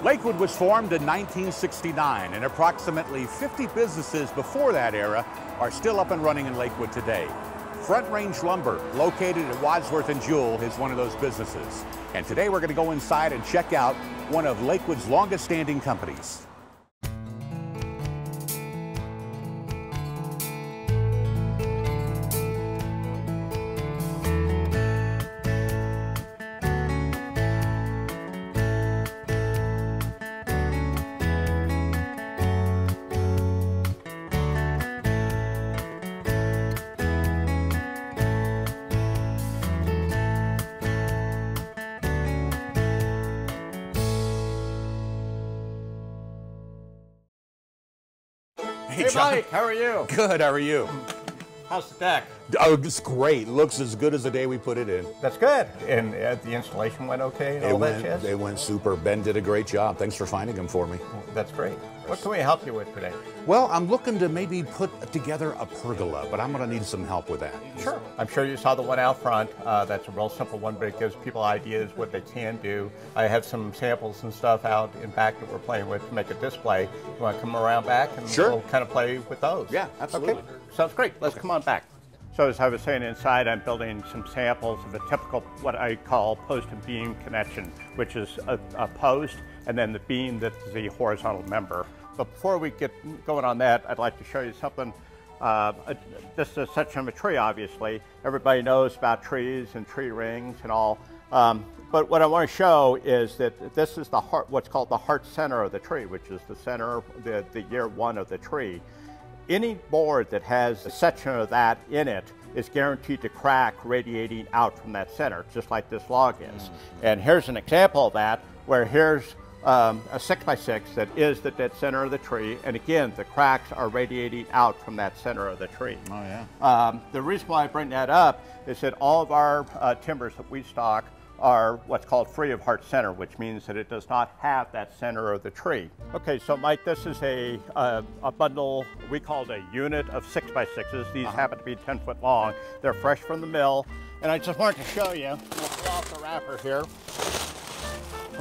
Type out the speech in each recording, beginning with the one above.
Lakewood was formed in 1969, and approximately 50 businesses before that era are still up and running in Lakewood today. Front Range Lumber, located at Wadsworth and Jewell, is one of those businesses. And today we're going to go inside and check out one of Lakewood's longest standing companies. Hey Mike, how are you? Good, how are you? How's the deck? Oh, it's great. Looks as good as the day we put it in. That's good. And the installation went okay and all that jazz? They went super. Ben did a great job. Thanks for finding them for me. That's great. What can we help you with today? Well, I'm looking to maybe put together a pergola, but I'm going to need some help with that. Sure. I'm sure you saw the one out front. That's a real simple one, but it gives people ideas what they can do. I have some samples and stuff out in back that we're playing with to make a display. You want to come around back and we'll kind of play with those? Yeah, absolutely. Okay. Sounds great. Let's come on back. So as I was saying, inside I'm building some samples of a typical, what I call post and beam connection, which is a post and then the beam that's the horizontal member. But before we get going on that, I'd like to show you something. This is a section of a tree, obviously. Everybody knows about trees and tree rings and all. But what I want to show is that this is the heart, what's called the heart center of the tree, which is the center, the year one of the tree. Any board that has a section of that in it is guaranteed to crack radiating out from that center, just like this log is. And here's an example of that, where here's a 6x6 that is the dead center of the tree, and again, the cracks are radiating out from that center of the tree. Oh yeah. The reason why I bring that up is that all of our timbers that we stock are what's called free of heart center, which means that it does not have that center of the tree. Okay, so Mike, this is a bundle, we call it a unit of 6x6s. These happen to be 10 foot long. They're fresh from the mill. And I just wanted to show you, we'll pull off the wrapper here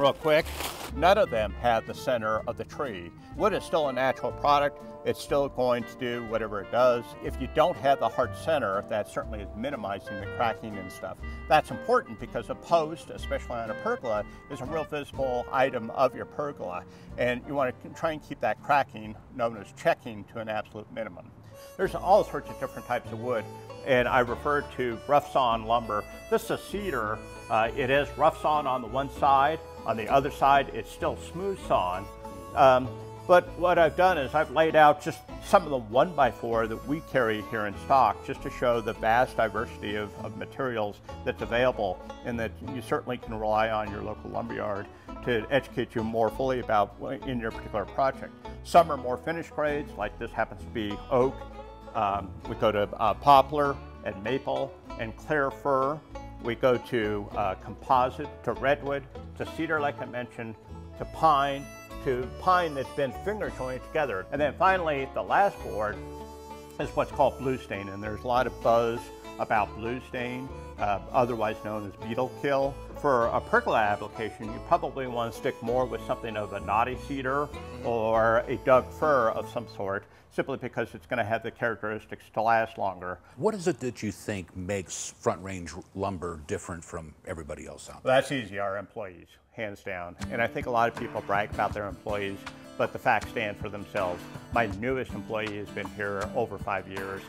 real quick. None of them have the center of the tree. Wood is still a natural product. It's still going to do whatever it does. If you don't have the heart center, that certainly is minimizing the cracking and stuff. That's important because a post, especially on a pergola, is a real visible item of your pergola. And you want to try and keep that cracking, known as checking, to an absolute minimum. There's all sorts of different types of wood, and I refer to rough sawn lumber. This is a cedar. It is rough sawn on the one side. On the other side, it's still smooth sawn. But what I've done is I've laid out just some of the 1x4 that we carry here in stock, just to show the vast diversity of materials that's available, and that you certainly can rely on your local lumberyard to educate you more fully about in your particular project. Some are more finished grades, like this happens to be oak. We go to poplar and maple and clear fir. We go to composite, to redwood, to cedar, like I mentioned, to pine that's been finger jointed together. And then finally, the last board is what's called blue stain, and there's a lot of buzz about blue stain, otherwise known as beetle kill. For a pergola application, you probably want to stick more with something of a knotty cedar or a Doug fir of some sort, simply because it's going to have the characteristics to last longer. What is it that you think makes Front Range lumber different from everybody else out there? Well, that's easy, our employees, hands down. And I think a lot of people brag about their employees, but the facts stand for themselves. My newest employee has been here over 5 years.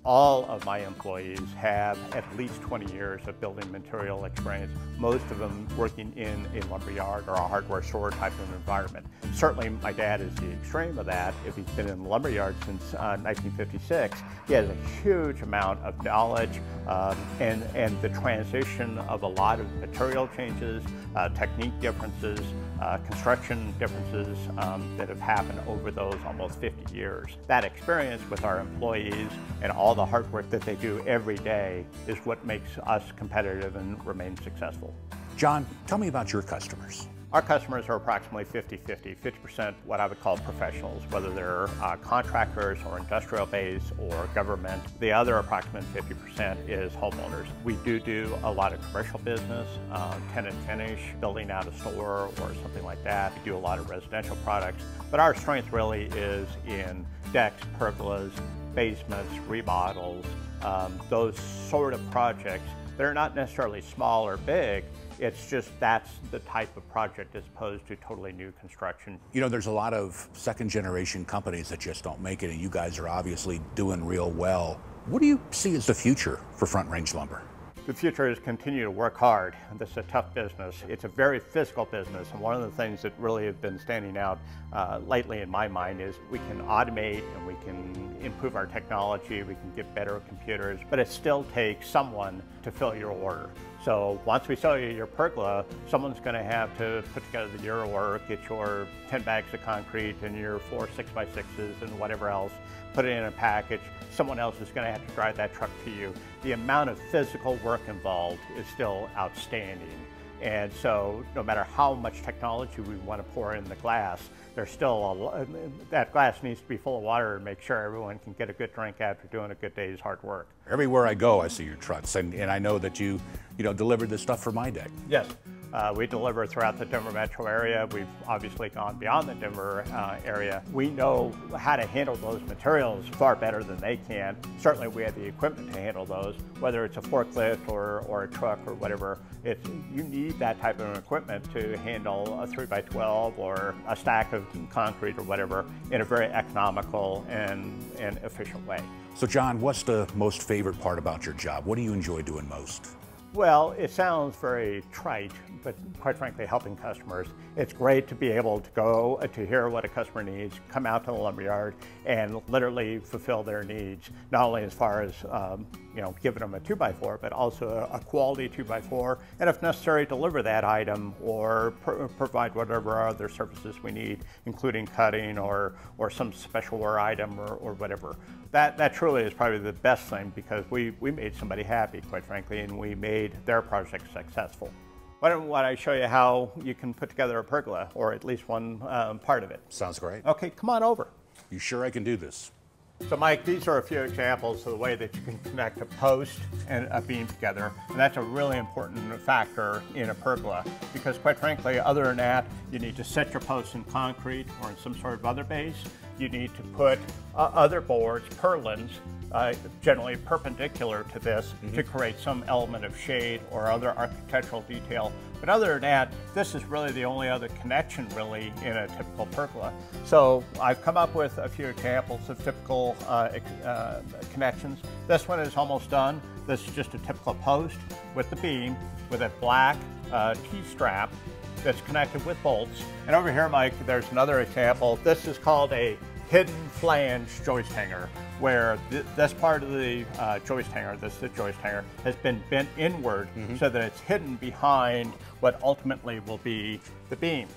All of my employees have at least 20 years of building material experience, most of them working in a lumberyard or a hardware store type of environment. Certainly my dad is the extreme of that. If he's been in the lumberyard since 1956, he has a huge amount of knowledge and the transition of a lot of material changes, technique differences, construction differences that have happened over those almost 50 years. That experience with our employees and all the hard work that they do every day is what makes us competitive and remain successful. John, tell me about your customers. Our customers are approximately 50-50, 50% what I would call professionals, whether they're contractors or industrial base or government. The other approximate 50% is homeowners. We do a lot of commercial business, tenant finish, building out a store or something like that. We do a lot of residential products, but our strength really is in decks, pergolas, basements, remodels, those sort of projects. They're not necessarily small or big. It's just that's the type of project as opposed to totally new construction. You know, there's a lot of second generation companies that just don't make it, and you guys are obviously doing real well. What do you see as the future for Front Range Lumber? The future is continue to work hard. This is a tough business. It's a very physical business, and one of the things that really have been standing out lately in my mind is we can automate and we can improve our technology, we can get better computers, but it still takes someone to fill your order. So once we sell you your pergola, someone's going to have to put together your order, get your 10 bags of concrete and your 4 6x6s and whatever else, put it in a package. Someone else is going to have to drive that truck to you. The amount of physical work involved is still outstanding. And so no matter how much technology we want to pour in the glass, there's still that glass needs to be full of water to make sure everyone can get a good drink after doing a good day's hard work. Everywhere I go, I see your trucks, and I know that you delivered this stuff for my deck. Yes. We deliver throughout the Denver metro area. We've obviously gone beyond the Denver area. We know how to handle those materials far better than they can. Certainly we have the equipment to handle those, whether it's a forklift or a truck or whatever. You need that type of equipment to handle a 3x12 or a stack of concrete or whatever in a very economical and efficient way. So John, what's the most favorite part about your job? What do you enjoy doing most? Well, it sounds very trite, but quite frankly, helping customers. It's great to be able to go to hear what a customer needs, come out to the lumberyard and literally fulfill their needs, not only as far as giving them a 2x4, but also a quality 2x4, and if necessary, deliver that item or provide whatever other services we need, including cutting or some special wear item or whatever. That truly is probably the best thing, because we made somebody happy, quite frankly, and we made their project successful. Why don't I show you how you can put together a pergola, or at least one part of it? Sounds great. Okay, come on over. You sure I can do this? So Mike, these are a few examples of the way that you can connect a post and a beam together. And that's a really important factor in a pergola, because quite frankly, other than that, you need to set your posts in concrete or in some sort of other base. You need to put other boards, purlins, generally perpendicular to this, to create some element of shade or other architectural detail. But other than that, this is really the only other connection really in a typical pergola. So I've come up with a few examples of typical connections. This one is almost done. This is just a typical post with the beam with a black T-strap that's connected with bolts. And over here, Mike, there's another example. This is called a hidden flange joist hanger, where this part of the joist hanger, the joist hanger, has been bent inward so that it's hidden behind what ultimately will be the beam.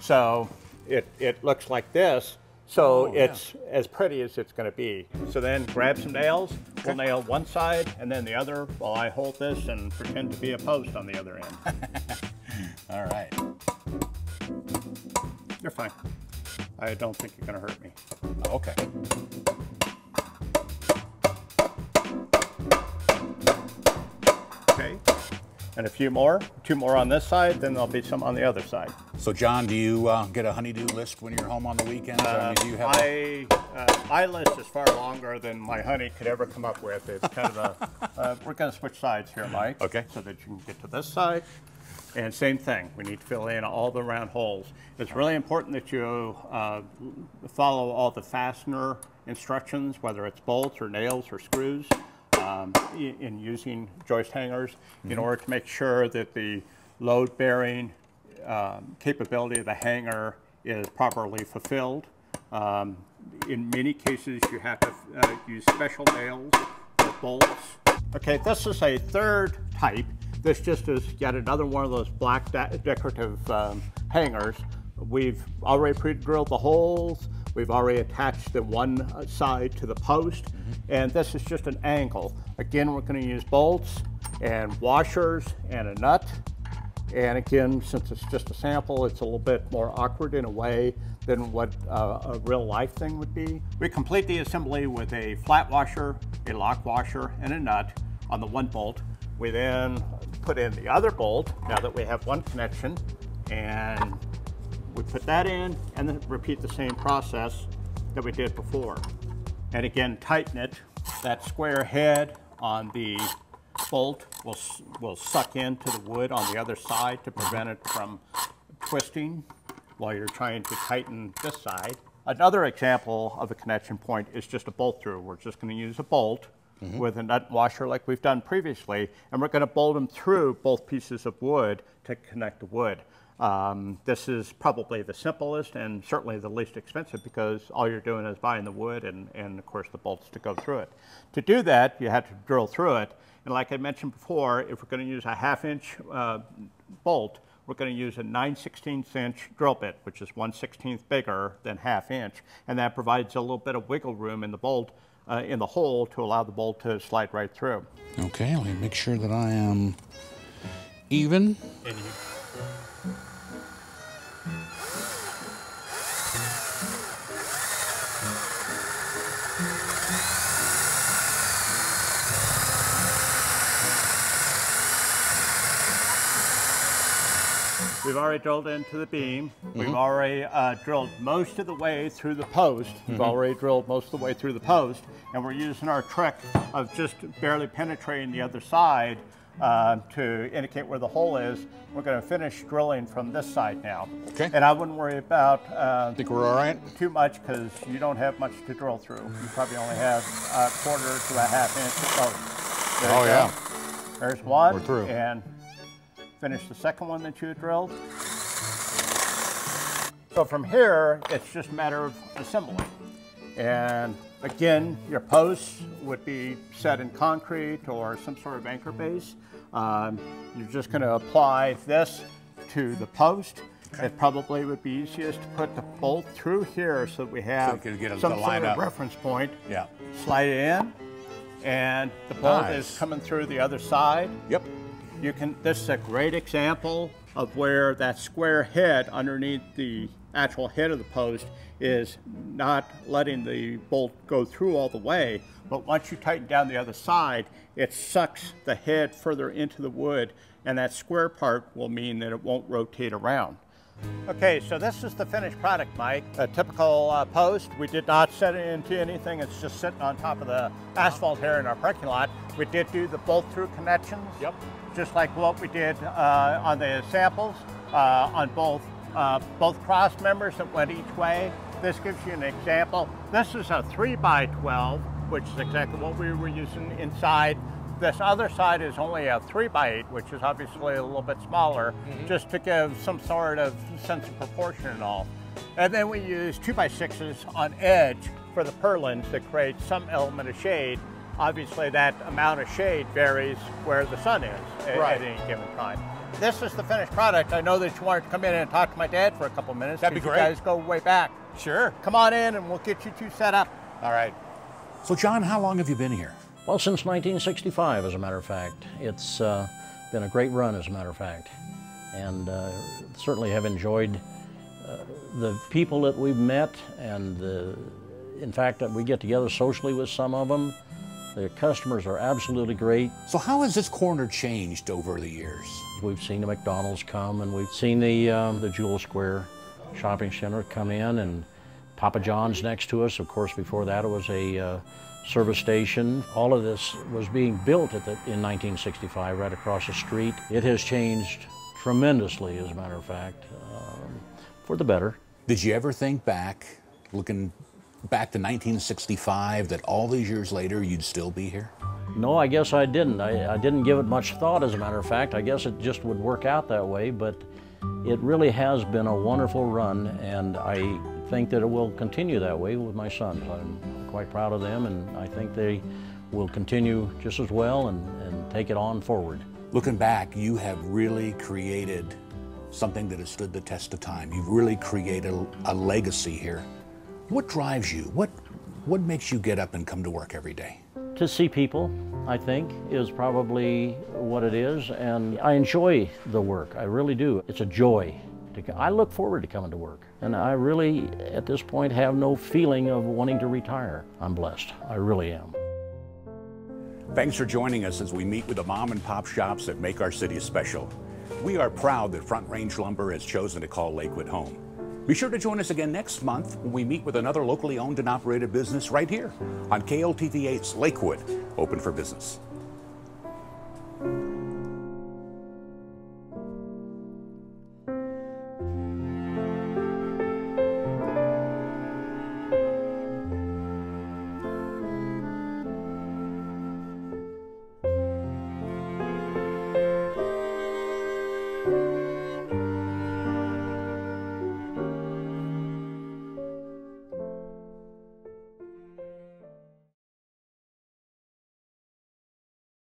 So it looks like this, so it's as pretty as it's going to be. So then grab some nails, we'll nail one side and then the other while I hold this and pretend to be a post on the other end. All right. You're fine. I don't think you're going to hurt me. Okay. Okay. And a few more, 2 more on this side, then there'll be some on the other side. So John, do you get a honey-do list when you're home on the weekends? Do you have my list is far longer than my honey could ever come up with. It's kind of we're going to switch sides here, Mike. Okay. So that you can get to this side. And same thing, we need to fill in all the round holes. It's really important that you follow all the fastener instructions, whether it's bolts or nails or screws, in using joist hangers, in order to make sure that the load-bearing capability of the hanger is properly fulfilled. In many cases, you have to use special nails or bolts. Okay, this is a third type. This just is yet another one of those black decorative hangers. We've already pre-drilled the holes. We've already attached the one side to the post. And this is just an angle. Again, we're going to use bolts and washers and a nut. And again, since it's just a sample, it's a little bit more awkward in a way than what a real life thing would be. We complete the assembly with a flat washer, a lock washer, and a nut on the one bolt. We then put in the other bolt, now that we have one connection, and we put that in and then repeat the same process that we did before. And again, tighten it. That square head on the bolt will suck into the wood on the other side to prevent it from twisting while you're trying to tighten this side. Another example of a connection point is just a bolt through. We're just going to use a bolt with a nut washer like we've done previously, and we're going to bolt them through both pieces of wood to connect the wood. This is probably the simplest and certainly the least expensive because all you're doing is buying the wood and of course the bolts to go through it. To do that, you have to drill through it. And like I mentioned before, if we're going to use a 1/2-inch bolt, we're going to use a 9/16 inch drill bit, which is 1/16 bigger than 1/2 inch. And that provides a little bit of wiggle room in the bolt, in the hole, to allow the bolt to slide right through. Okay, let me make sure that I am even. We've already drilled into the beam. We've already drilled most of the way through the post. We've already drilled most of the way through the post, and we're using our trick of just barely penetrating the other side to indicate where the hole is. We're going to finish drilling from this side now. Okay. And I wouldn't worry about Think we're all right? too much because you don't have much to drill through. You probably only have a 1/4 to a 1/2 inch at most. There you go. There's one. We're through. And finish the second one that you had drilled. So from here, it's just a matter of assembly. And again, your posts would be set in concrete or some sort of anchor base. You're just going to apply this to the post. Okay. It probably would be easiest to put the bolt through here so that we have some sort of reference point. Yeah. Slide it in, and the bolt is coming through the other side. Yep. This is a great example of where that square head underneath the actual head of the post is not letting the bolt go through all the way, but once you tighten down the other side, it sucks the head further into the wood, and that square part will mean that it won't rotate around. Okay, so this is the finished product, Mike. A typical post. We did not set it into anything. It's just sitting on top of the asphalt here in our parking lot. We did do the bolt-through connections. Yep. Just like what we did on the samples, on both cross members that went each way. This gives you an example. This is a 3x12, which is exactly what we were using inside. This other side is only a 3x8, which is obviously a little bit smaller, just to give some sort of sense of proportion and all. And then we use 2x6s on edge for the purlins that create some element of shade. Obviously, that amount of shade varies where the sun is at any given time. This is the finished product. I know that you wanted to come in and talk to my dad for a couple minutes. That'd be great. You guys go way back. Sure. Come on in and we'll get you two set up. All right. So, John, how long have you been here? Well, since 1965, as a matter of fact. It's been a great run, as a matter of fact. And certainly have enjoyed the people that we've met, and in fact, we get together socially with some of them. The customers are absolutely great. So how has this corner changed over the years? We've seen the McDonald's come, and we've seen the Jewel Square shopping center come in, and Papa John's next to us. Of course, before that it was a service station. All of this was being built in 1965 right across the street. It has changed tremendously, as a matter of fact, for the better. Did you ever think back, looking back to 1965, that all these years later you'd still be here? No, I guess I didn't. I didn't give it much thought, as a matter of fact. I guess it just would work out that way, but it really has been a wonderful run, and I think that it will continue that way with my sons. I'm quite proud of them, and I think they will continue just as well and take it on forward. Looking back, you have really created something that has stood the test of time. You've really created a legacy here. What drives you? What makes you get up and come to work every day? To see people, I think, is probably what it is, and I enjoy the work. I really do. It's a joy. I look forward to coming to work, and I really, at this point, have no feeling of wanting to retire. I'm blessed. I really am. Thanks for joining us as we meet with the mom and pop shops that make our city special. We are proud that Front Range Lumber has chosen to call Lakewood home. Be sure to join us again next month when we meet with another locally owned and operated business right here on KLTV8's Lakewood, open for business.